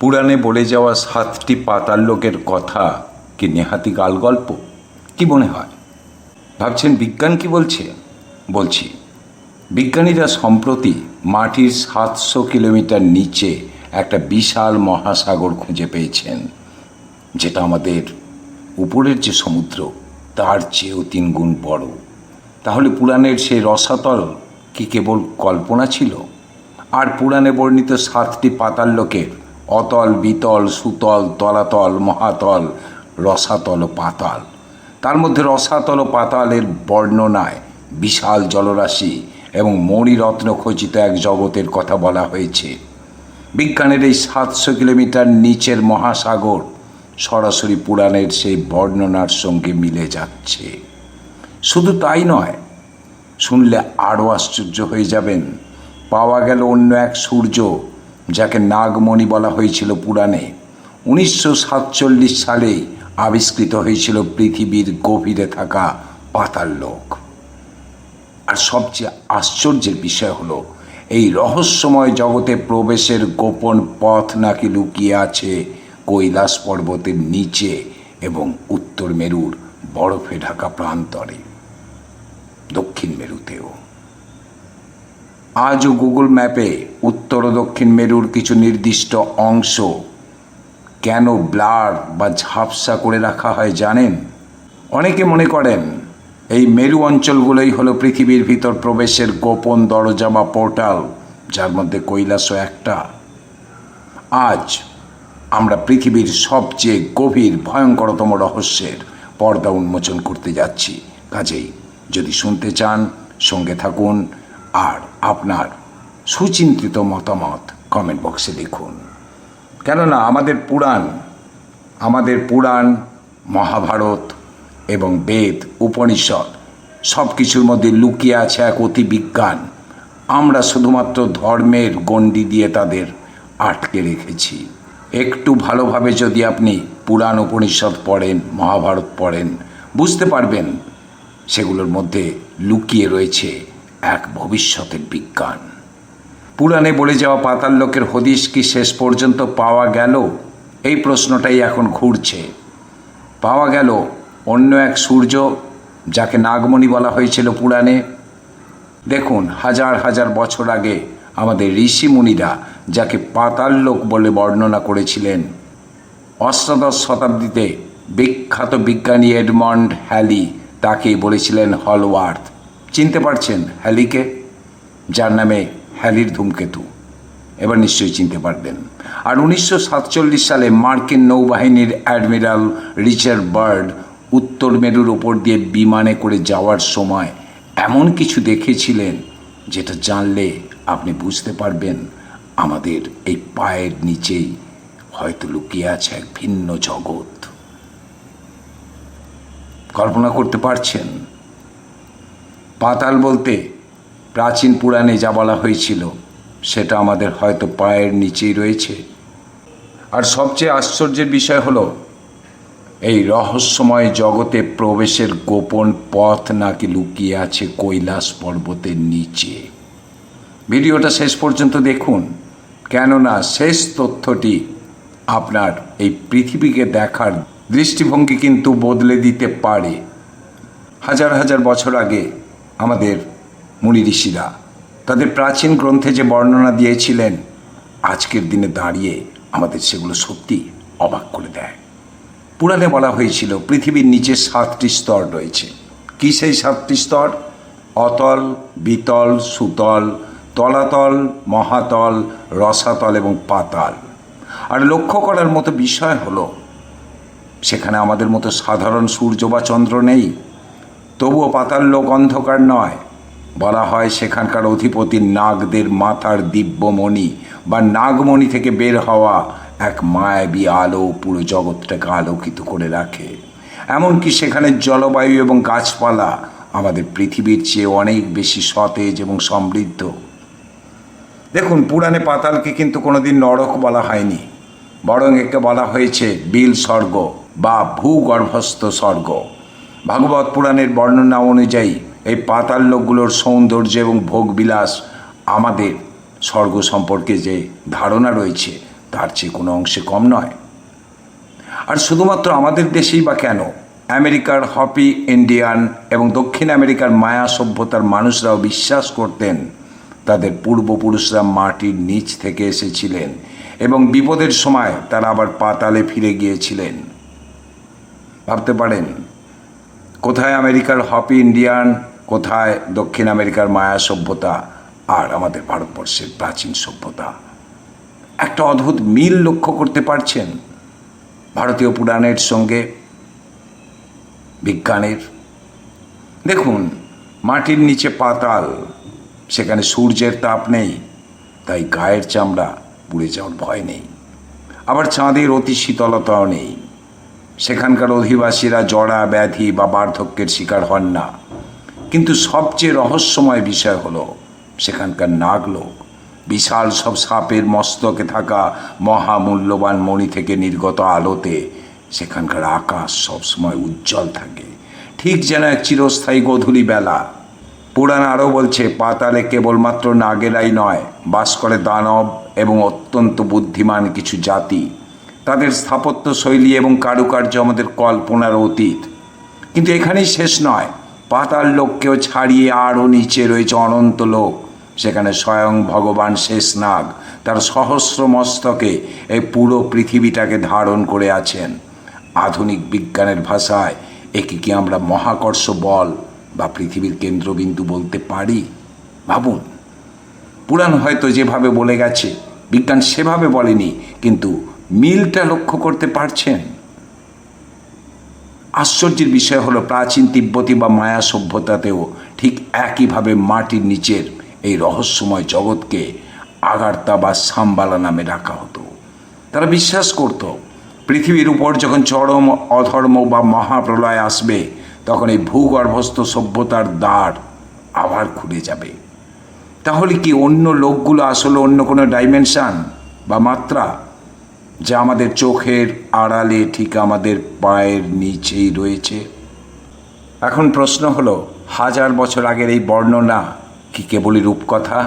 পুরাণে বলে যাওয়া 7টি পাতাল লোকের কথা কি নেহাতি গালগল্প? কি মনে হয়? ভাবছেন বিজ্ঞান কি বলছে? বলছি, বিজ্ঞানীরা সম্প্রতি মাটির 700 কিলোমিটার নিচে একটা বিশাল মহাসাগর খুঁজে পেয়েছেন, যেটা আমাদের উপরের যে সমুদ্র তার চেয়েও 3 গুণ বড়। তাহলে পুরাণের সেই রসাতল কি কেবল কল্পনা ছিল? আর পুরাণে বর্ণিত 7টি পাতাল লোকের অতল, বিতল, সুতল, তলাতল, মহাতল, রসাতল ও পাতাল, তার মধ্যে রসাতল ও পাতালের বর্ণনায় বিশাল জলরাশি এবং মণিরত্ন খচিত এক জগতের কথা বলা হয়েছে। বিজ্ঞানের এই 700 কিলোমিটার নিচের মহাসাগর সরাসরি পুরাণের সেই বর্ণনার সঙ্গে মিলে যাচ্ছে। শুধু তাই নয়, শুনলে আরও আশ্চর্য হয়ে যাবেন। পাওয়া গেল অন্য এক সূর্য, যাকে নাগমণি বলা হয়েছিল পুরাণে। 1947 সালে আবিষ্কৃত হয়েছিল পৃথিবীর গভীরে থাকা পাতাল লোক। আর সবচেয়ে আশ্চর্যের বিষয় হলো, এই রহস্যময় জগতে প্রবেশের গোপন পথ নাকি লুকিয়ে আছে কৈলাস পর্বতের নিচে এবং উত্তর মেরুর বরফে ঢাকা প্রান্তরে, দক্ষিণ মেরুতেও। আজও গুগল ম্যাপে উত্তর ও দক্ষিণ মেরুর কিছু নির্দিষ্ট অংশ কেন ব্লার বা ঝাপসা করে রাখা হয় জানেন? অনেকে মনে করেন এই মেরু অঞ্চলগুলোই হলো পৃথিবীর ভিতর প্রবেশের গোপন দরজা বা পোর্টাল, যার মধ্যে কৈলাসও একটা। আজ আমরা পৃথিবীর সবচেয়ে গভীর ভয়ঙ্করতম রহস্যের পর্দা উন্মোচন করতে যাচ্ছি। কাজেই যদি শুনতে চান, সঙ্গে থাকুন আর আপনার সুচিন্তিত মতামত কমেন্ট বক্সে লিখুন। কেননা আমাদের পুরাণ, মহাভারত এবং বেদ, উপনিষদ সব কিছুর মধ্যে লুকিয়ে আছে এক অতি বিজ্ঞান। আমরা শুধুমাত্র ধর্মের গণ্ডি দিয়ে তাদের আটকে রেখেছি। একটু ভালোভাবে যদি আপনি পুরাণ, উপনিষদ পড়েন, মহাভারত পড়েন, বুঝতে পারবেন সেগুলোর মধ্যে লুকিয়ে রয়েছে এক ভবিষ্যতের বিজ্ঞান। পুরাণে বলে যাওয়া পাতাল লোকের হদিশ কি শেষ পর্যন্ত পাওয়া গেল? এই প্রশ্নটাই এখন ঘুরছে। পাওয়া গেল অন্য এক সূর্য, যাকে নাগমণি বলা হয়েছিল পুরাণে। দেখুন, হাজার হাজার বছর আগে আমাদের ঋষি মুনিরা যাকে পাতাল লোক বলে বর্ণনা করেছিলেন, অষ্টাদশ শতাব্দীতে বিখ্যাত বিজ্ঞানী এডমন্ড হ্যালি তাকেই বলেছিলেন হলো আর্থ। চিনতে পারছেন হ্যালিকে, যার নামে হ্যালির ধূমকেতু? এবার নিশ্চয়ই চিনতে পারবেন। আর 1947 সালে মার্কিন নৌবাহিনীর অ্যাডমিরাল রিচার্ড বার্ড উত্তর মেরুর ওপর দিয়ে বিমানে করে যাওয়ার সময় এমন কিছু দেখেছিলেন, যেটা জানলে আপনি বুঝতে পারবেন আমাদের এই পায়ের নিচেই হয়তো লুকিয়ে আছে এক ভিন্ন জগৎ। কল্পনা করতে পারছেন? পাতাল বলতে প্রাচীন পুরাণে যা বলা হয়েছিল সেটা আমাদের হয়তো পায়ের নিচেই রয়েছে। আর সবচেয়ে আশ্চর্যের বিষয় হলো, এই রহস্যময় জগতে প্রবেশের গোপন পথ নাকি লুকিয়ে আছে কৈলাস পর্বতের নিচে। ভিডিওটা শেষ পর্যন্ত দেখুন, কেননা শেষ তথ্যটি আপনার এই পৃথিবীকে দেখার দৃষ্টিভঙ্গি কিন্তু বদলে দিতে পারে। হাজার হাজার বছর আগে আমাদের মুনি ঋষিরা তাদের প্রাচীন গ্রন্থে যে বর্ণনা দিয়েছিলেন, আজকের দিনে দাঁড়িয়ে আমাদের সেগুলো সত্যি অবাক করে দেয়। পুরাণে বলা হয়েছিল পৃথিবীর নিচে 7টি স্তর রয়েছে। কি সেই 7টি স্তর? অতল, বিতল, সুতল, তলাতল, মহাতল, রসাতল এবং পাতাল। আর লক্ষ্য করার মতো বিষয় হলো, সেখানে আমাদের মতো সাধারণ সূর্য বা চন্দ্র নেই। তবুও পাতাল লোক অন্ধকার নয়। বলা হয় সেখানকার অধিপতি নাগদের মাথার দিব্যমণি বা নাগমণি থেকে বের হওয়া এক মায়াবী আলো পুরো জগৎটাকে আলোকিত করে রাখে। এমনকি সেখানে জলবায়ু এবং গাছপালা আমাদের পৃথিবীর চেয়ে অনেক বেশি সতেজ এবং সমৃদ্ধ। দেখুন, পুরাণে পাতালকে কিন্তু কোনোদিন নরক বলা হয়নি, বরং একে বলা হয়েছে বিল স্বর্গ বা ভূগর্ভস্থ স্বর্গ। ভাগবত পুরাণের বর্ণনা অনুযায়ী এই পাতাল লোকগুলোর সৌন্দর্য এবং ভোগবিলাস আমাদের স্বর্গ সম্পর্কে যে ধারণা রয়েছে তার চেয়ে কোনো অংশে কম নয়। আর শুধুমাত্র আমাদের দেশেই বা কেন, আমেরিকার হপি ইন্ডিয়ান এবং দক্ষিণ আমেরিকার মায়া সভ্যতার মানুষরাও বিশ্বাস করতেন তাদের পূর্বপুরুষরা মাটির নিচ থেকে এসেছিলেন এবং বিপদের সময় তারা আবার পাতালে ফিরে গিয়েছিলেন। ভাবতে পারেন, কোথায় আমেরিকার হপি ইন্ডিয়ান, কোথায় দক্ষিণ আমেরিকার মায়া সভ্যতা আর আমাদের ভারতবর্ষের প্রাচীন সভ্যতা। একটা অদ্ভুত মিল লক্ষ্য করতে পারছেন ভারতীয় পুরাণের সঙ্গে বিজ্ঞানের। দেখুন, মাটির নিচে পাতাল, সেখানে সূর্যের তাপ নেই, তাই গায়ের চামড়া পুড়ে যাওয়ার ভয় নেই। আবার চাঁদের অতি শীতলতাও নেই। সেখানকার অধিবাসীরা জরা ব্যাধি বা বার্ধক্যের শিকার হন না। কিন্তু সবচেয়ে রহস্যময় বিষয় হলো সেখানকার নাগলোক। বিশাল সব সাপের মস্তকে থাকা মহামূল্যবান মণি থেকে নির্গত আলোতে সেখানকার আকাশ সবসময় উজ্জ্বল থাকে, ঠিক যেন এক চিরস্থায়ী গোধূলি বেলা। পুরাণ আরও বলছে, পাতালে কেবলমাত্র নাগেরাই নয়, বাস করে দানব এবং অত্যন্ত বুদ্ধিমান কিছু জাতি। তাদের স্থাপত্য শৈলী এবং কারুকার্য আমাদের কল্পনার অতীত। কিন্তু এখানেই শেষ নয়, পাতাল লোককেও ছাড়িয়ে আরও নিচে রয়েছে অনন্ত লোক। সেখানে স্বয়ং ভগবান শেষনাগ তার সহস্র মস্তকে এই পুরো পৃথিবীটাকে ধারণ করে আছেন। আধুনিক বিজ্ঞানের ভাষায় একে কি আমরা মহাকর্ষ বল বা পৃথিবীর কেন্দ্রবিন্দু বলতে পারি? ভাবুন, পুরাণ হয়তো যেভাবে বলে গেছে বিজ্ঞান সেভাবে বলেনি, কিন্তু মিলটা লক্ষ্য করতে পারছেন? আশ্চর্যের বিষয় হলো, প্রাচীন তিব্বতী বা মায়া সভ্যতাতেও ঠিক একইভাবে মাটির নিচের এই রহস্যময় জগৎকে আগারতা বা সাম্বালা নামে রাখা হতো। তারা বিশ্বাস করত পৃথিবীর উপর যখন চরম অধর্ম বা মহাপ্রলয় আসবে, তখন এই ভূগর্ভস্থ সভ্যতার দ্বার আবার খুলে যাবে। তাহলে কি অন্য লোকগুলো আসলে অন্য কোনো ডাইমেনশন বা মাত্রা, যা আমাদের চোখের আড়ালে ঠিক আমাদের পায়ের নিচেই রয়েছে? এখন প্রশ্ন হলো, 1000 বছর আগের এই বর্ণনা কি কেবলই রূপকথা?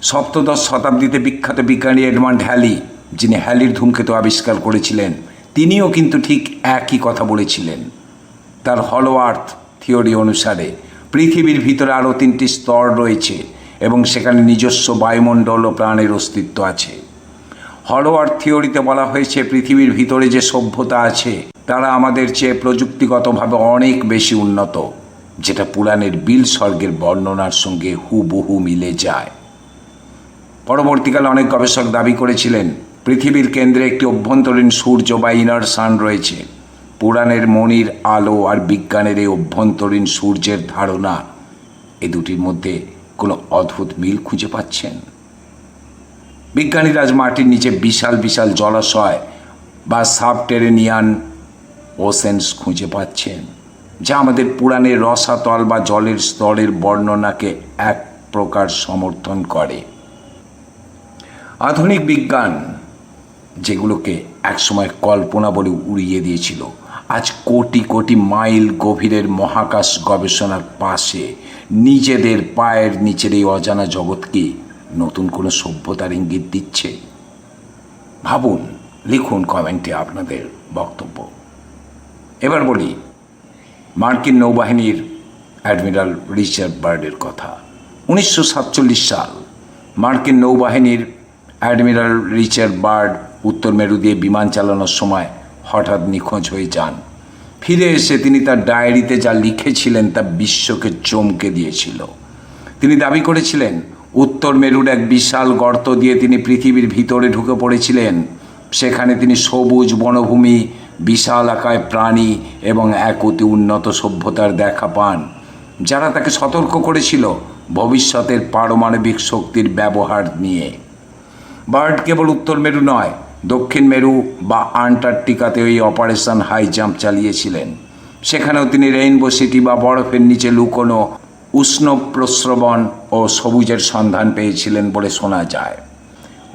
সপ্তদশ শতাব্দীতে বিখ্যাত বিজ্ঞানী এডমান্ড হ্যালি, যিনি হ্যালির ধূমকেতু আবিষ্কার করেছিলেন, তিনিও কিন্তু ঠিক একই কথা বলেছিলেন। তার হলো আর্থ থিওরি অনুসারে পৃথিবীর ভিতরে আরও 3টি স্তর রয়েছে এবং সেখানে নিজস্ব বায়ুমণ্ডল ও প্রাণের অস্তিত্ব আছে। হলো আর্থ থিওরিতে বলা হয়েছে, পৃথিবীর ভিতরে যে সভ্যতা আছে তারা আমাদের চেয়ে প্রযুক্তিগতভাবে অনেক বেশি উন্নত, যেটা পুরাণের বিল স্বর্গের বর্ণনার সঙ্গে হুবহু মিলে যায়। পরবর্তীকালে অনেক গবেষক দাবি করেছিলেন পৃথিবীর কেন্দ্রে একটি অভ্যন্তরীণ সূর্য বা ইনার সান রয়েছে। পুরাণের মণির আলো আর বিজ্ঞানের এই অভ্যন্তরীণ সূর্যের ধারণা, এই দুটির মধ্যে কোনো অদ্ভুত মিল খুঁজে পাচ্ছেন? বিজ্ঞানীরা আজ মাটির নিচে বিশাল বিশাল জলাশয় বা সাবটেরেনিয়ান ওশেনস খুঁজে পাচ্ছেন, যা আমাদের পুরাণের রসাতল বা জলের স্তরের বর্ণনাকে এক প্রকার সমর্থন করে। আধুনিক বিজ্ঞান, যেগুলোকে একসময় কল্পনা বলে উড়িয়ে দিয়েছিল, আজ কোটি কোটি মাইল গভীরের মহাকাশ গবেষণার পাশে নিজেদের পায়ের নিচের এই অজানা জগৎকে নতুন কোনো সভ্যতার ইঙ্গিত দিচ্ছে। ভাবুন, লিখুন কমেন্টে আপনাদের বক্তব্য। এবার বলি মার্কিন নৌবাহিনীর অ্যাডমিরাল রিচার্ড বার্ডের কথা। 1947 সাল, মার্কিন নৌবাহিনীর অ্যাডমিরাল রিচার্ড বার্ড উত্তর মেরু দিয়ে বিমান চালানোর সময় হঠাৎ নিখোঁজ হয়ে যান। ফিরে এসে তিনি তার ডায়েরিতে যা লিখেছিলেন তা বিশ্বকে চমকে দিয়েছিল। তিনি দাবি করেছিলেন উত্তর মেরুর এক বিশাল গর্ত দিয়ে তিনি পৃথিবীর ভিতরে ঢুকে পড়েছিলেন। সেখানে তিনি সবুজ বনভূমি, বিশাল আকায় প্রাণী এবং এক অতি উন্নত সভ্যতার দেখা পান, যারা তাকে সতর্ক করেছিল ভবিষ্যতের পারমাণবিক শক্তির ব্যবহার নিয়ে। বার্ড কেবল উত্তর মেরু নয়, দক্ষিণ মেরু বা আন্টার্কটিকাতে ওই অপারেশন হাই জাম্প চালিয়েছিলেন। সেখানেও তিনি রেইনবো সিটি বা বরফের নিচে লুকোনো উষ্ণ প্রস্রবণ ও সবুজের সন্ধান পেয়েছিলেন বলে শোনা যায়।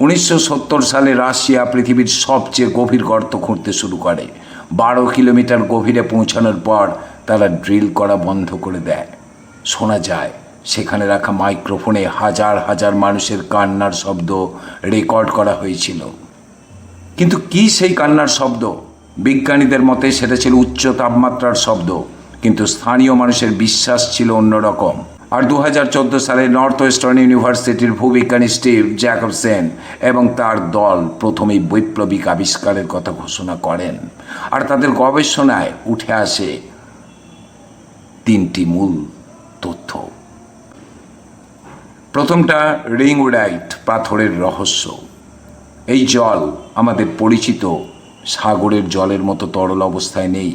1970 সালে রাশিয়া পৃথিবীর সবচেয়ে গভীর গর্ত খুঁড়তে শুরু করে। 12 কিলোমিটার গভীরে পৌঁছানোর পর তারা ড্রিল করা বন্ধ করে দেয়। শোনা যায় সেখানে রাখা মাইক্রোফোনে হাজার হাজার মানুষের কান্নার শব্দ রেকর্ড করা হয়েছিল। কিন্তু কি সেই কান্নার শব্দ? বিজ্ঞানীদের মতে সেটা ছিল উচ্চ তাপমাত্রার শব্দ, কিন্তু স্থানীয় মানুষের বিশ্বাস ছিল অন্যরকম। আর 2014 সালে নর্থ ওয়েস্টার্ন ইউনিভার্সিটির ভূবিজ্ঞানী স্টিভ জ্যাকবসন এবং তার দল প্রথমেই বৈপ্লবিক আবিষ্কারের কথা ঘোষণা করেন। আর তাদের গবেষণায় উঠে আসে 3টি মূল তথ্য। প্রথমটা রিংউডাইট পাথরের রহস্য। এই জল আমাদের পরিচিত সাগরের জলের মতো তরল অবস্থায় নেই।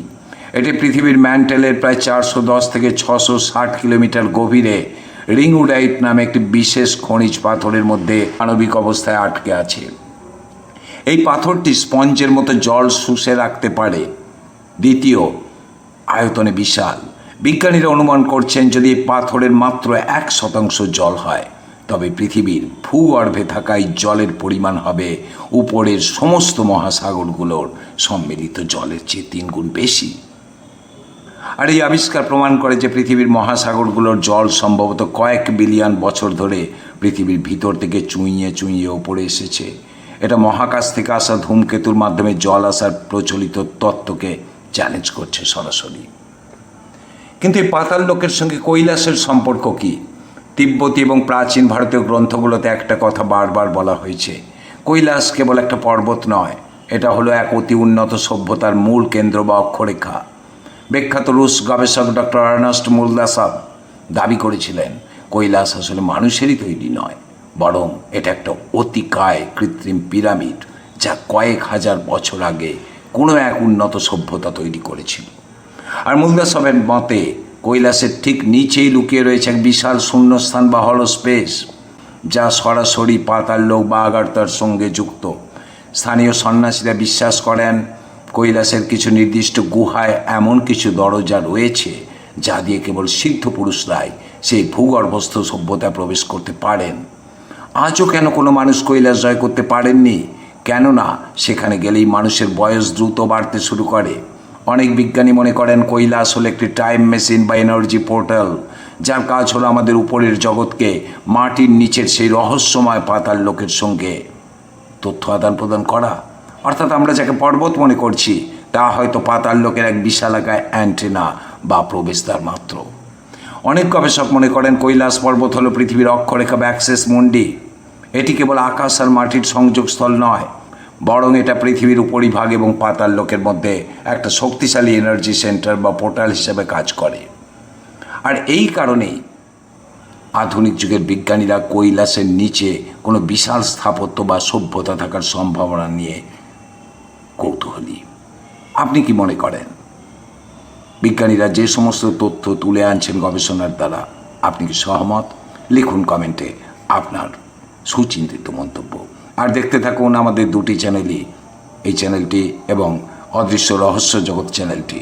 এটি পৃথিবীর ম্যান্টেলের প্রায় 410 থেকে 660 কিলোমিটার গভীরে রিংউডাইট নামে একটি বিশেষ খনিজ পাথরের মধ্যে আণবিক অবস্থায় আটকে আছে। এই পাথরটি স্পঞ্জের মতো জল শুষে রাখতে পারে। দ্বিতীয়, আয়তনে বিশাল। বিজ্ঞানীরা অনুমান করছেন যদি এই পাথরের মাত্র 1% জল হয়, তবে পৃথিবীর ভূগর্ভে থাকা এই জলের পরিমাণ হবে উপরের সমস্ত মহাসাগরগুলোর সম্মিলিত জলের চেয়ে 3 গুণ বেশি। আর এই আবিষ্কার প্রমাণ করে যে পৃথিবীর মহাসাগরগুলোর জল সম্ভবত কয়েক বিলিয়ন বছর ধরে পৃথিবীর ভিতর থেকে চুঁইয়ে চুঁইয়ে ওপরে এসেছে। এটা মহাকাশ থেকে আসা ধূমকেতুর মাধ্যমে জল আসার প্রচলিত তত্ত্বকে চ্যালেঞ্জ করছে সরাসরি। কিন্তু এই পাতাল লোকের সঙ্গে কৈলাসের সম্পর্ক কি? তিব্বতী এবং প্রাচীন ভারতীয় গ্রন্থগুলোতে একটা কথা বারবার বলা হয়েছে, কৈলাস কেবল একটা পর্বত নয়, এটা হলো এক অতি উন্নত সভ্যতার মূল কেন্দ্র বা অক্ষরেখা। বিখ্যাত রুশ গবেষক ডক্টর আর্নেস্ট মোলদাসভ দাবি করেছিলেন কৈলাস আসলে মানুষেরই তৈরি নয়, বরং এটা একটা অতিকায় কৃত্রিম পিরামিড যা কয়েক হাজার বছর আগে কোনো এক উন্নত সভ্যতা তৈরি করেছিল। আর মোলদাসভের মতে কৈলাসের ঠিক নিচেই লুকিয়ে রয়েছে এক বিশাল শূন্যস্থান বা হলো স্পেস, যা সরাসরি পাতাল লোক বা আগারতার সঙ্গে যুক্ত। স্থানীয় সন্ন্যাসীরা বিশ্বাস করেন কৈলাসের কিছু নির্দিষ্ট গুহায় এমন কিছু দরজা রয়েছে যা দিয়ে কেবল সিদ্ধ পুরুষরাই সেই ভূগর্ভস্থ সভ্যতায় প্রবেশ করতে পারেন। আজও কেন কোনো মানুষ কৈলাস জয় করতে পারেননি? কেননা সেখানে গেলেই মানুষের বয়স দ্রুত বাড়তে শুরু করে। অনেক বিজ্ঞানী মনে করেন কৈলাস হলো একটি টাইম মেশিন বা এনার্জি পোর্টাল, যার কাজ হলো আমাদের উপরের জগৎকে মাটির নিচের সেই রহস্যময় পাতাল লোকের সঙ্গে তথ্য আদান প্রদান করা। অর্থাৎ আমরা যাকে পর্বত মনে করছি তা হয়তো পাতাল লোকের এক বিশালাকায় অ্যান্টেনা বা প্রবেশদ্বার মাত্র। অনেক গবেষক মনে করেন কৈলাস পর্বত হলো পৃথিবীর অক্ষরেখা বা অ্যাক্সেস মুন্ডি। এটি কেবল আকাশ আর মাটির সংযোগস্থল নয়, বরং এটা পৃথিবীর উপরিভাগ এবং পাতাল লোকের মধ্যে একটা শক্তিশালী এনার্জি সেন্টার বা পোর্টাল হিসেবে কাজ করে। আর এই কারণেই আধুনিক যুগের বিজ্ঞানীরা কৈলাসের নিচে কোনো বিশাল স্থাপত্য বা সভ্যতা থাকার সম্ভাবনা নিয়ে কৌতূহলী। আপনি কি মনে করেন? বিজ্ঞানীরা যে সমস্ত তথ্য তুলে আনছেন গবেষণার দ্বারা, আপনি কি সহমত? লিখুন কমেন্টে আপনার সুচিন্তিত মন্তব্য। আর দেখতে থাকুন আমাদের 2টি চ্যানেলই, এই চ্যানেলটি এবং অদৃশ্য রহস্য জগৎ চ্যানেলটি।